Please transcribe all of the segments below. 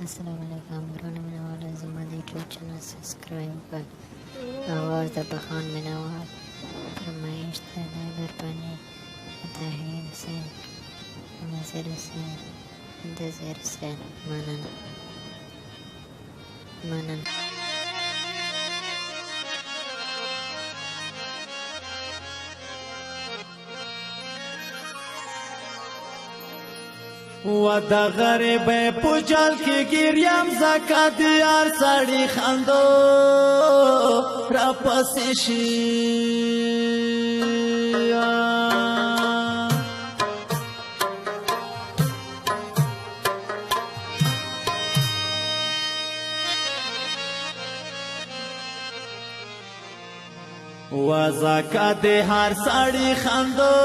السلام علیکم ورونه مینوالو زما د یوټیوب چینل سبسکرایب کړئ آواز د بخان مینوال فرمایش د دربانې طاهر حسین ناصر حسین منتظر حسین مننه و د غریب پوجل کې ګریم زکات یار سړی خندو را پسې شي و زکات هر سړی خندو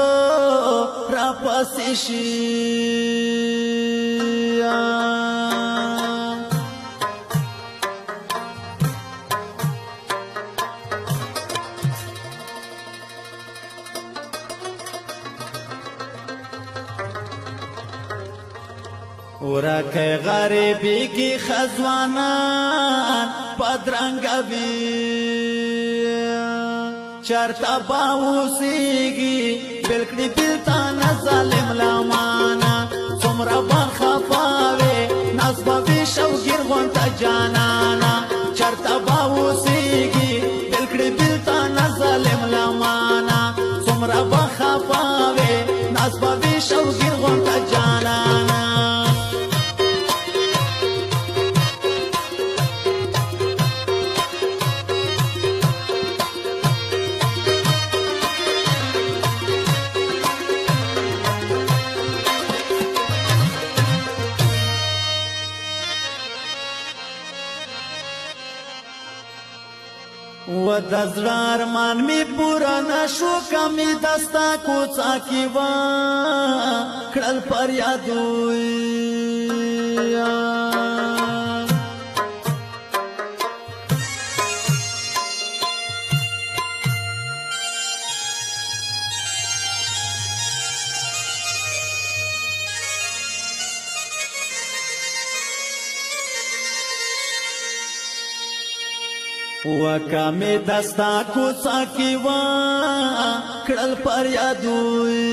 را پسې شي ورکه غریبی کی خزوانان پدرنګ وی چرتا باوسیږي بلکړي بلتا نه ظالم لامانا څومره بخفاوي نسبوي شوګر غونته جانانا چرتا باوسیږي بلکړي بلتا نه ظالم لامانا څومره بخفاوي نسبوي شوګر غونته جانانا و د زړه ارمان می پورا نشو کمی دستا کوڅه کې و کړل پر یادوي وکامې دستا کوڅه کې و کړل پر یادوي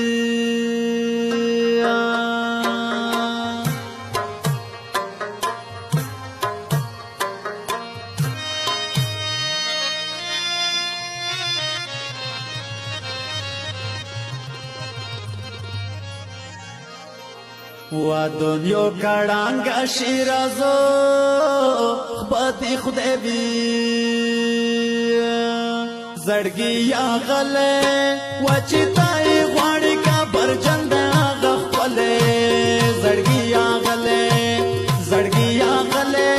و دنیا کړهنګ شیرازو خپدي خدای بي زړګي یا غله وچتای غواړي کا برجند غخله زړګي یا غله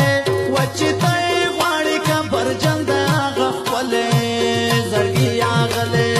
وچتای غواړي کا برجند غخله زړګي یا غله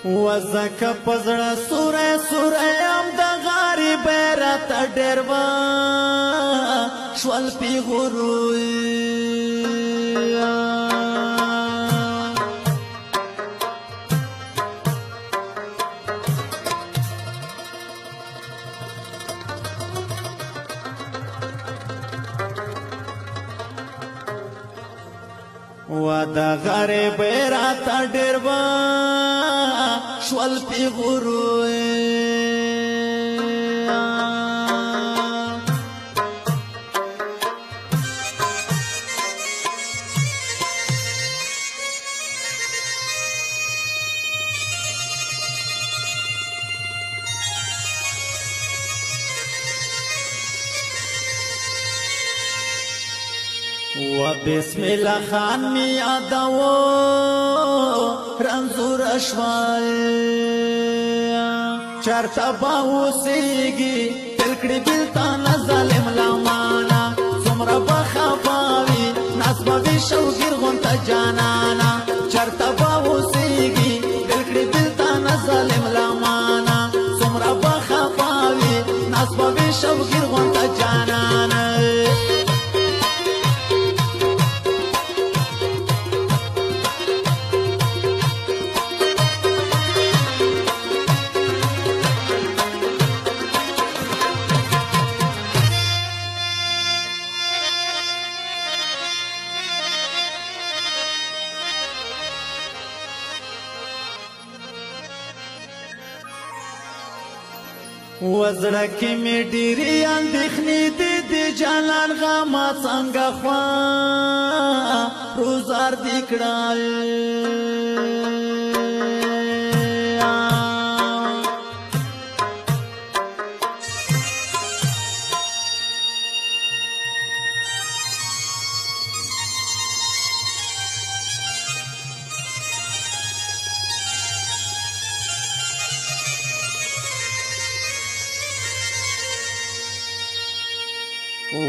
وزک پزړه سوره ام د غریب رات ډېروا شول پی غروي و د غریب رات ډېروا شول پی غروي و بسم الله خان می یادو رنزور اشوال چرتا باوسیږي تلکړي بلتا نه ظالم لامانا څومره بخفاوي نسبه به شوګیر غونته جانانا چرته به اوسېږي دل کړي دل ته نه ظالم لمانه څومره به خفه وي ناز به به شوګیر غونته جانانا وزړه کې مې ډېرې اندېښنې دي د جانان غمه څنګه خوا روزار دې کړل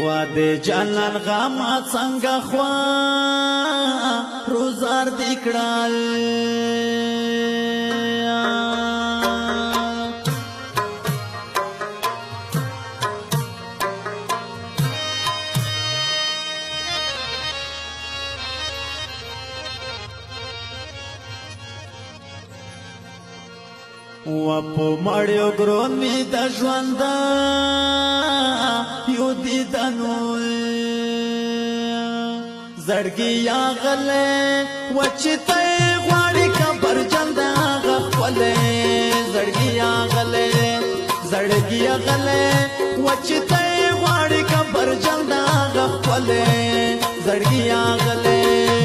واده جانان غما څنګه خوا روزار دې کړل و په مړیو ګرون می د ژوند یو دیدنو زړګي یا غلې وچته غواړي کبر جلد غخولې زړګي یا غلې وچته غواړي کبر جلد غخولې زړګي یا غلې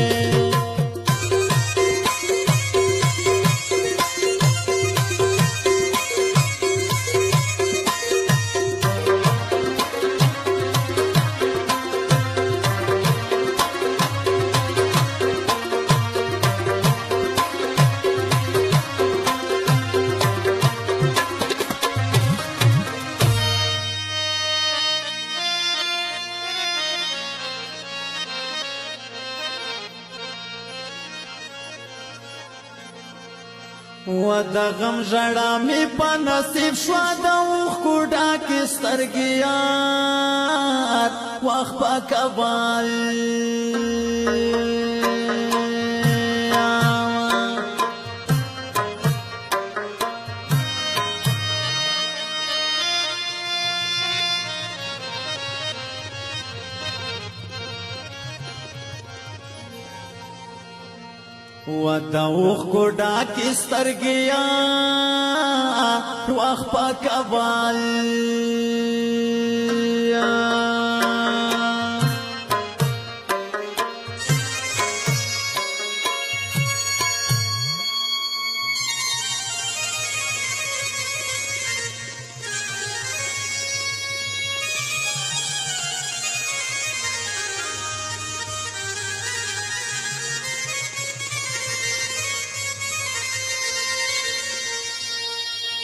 و د غم ژړا می په نصیب شو د اوښکو ډکې سترګې یار وخت په کبال و د اوښکو ډکې سترګې یار وخت په کبال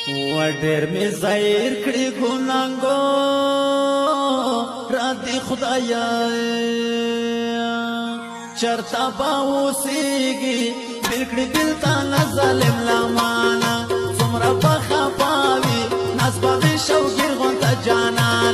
و ډېر مې ظاهر کړي ګناهګو را دي خدایا چرته به اوسېږي دل کړي دل ته نه ظالم لمانه څومره به خفه وي ناز به وي شوګیر غونته جانان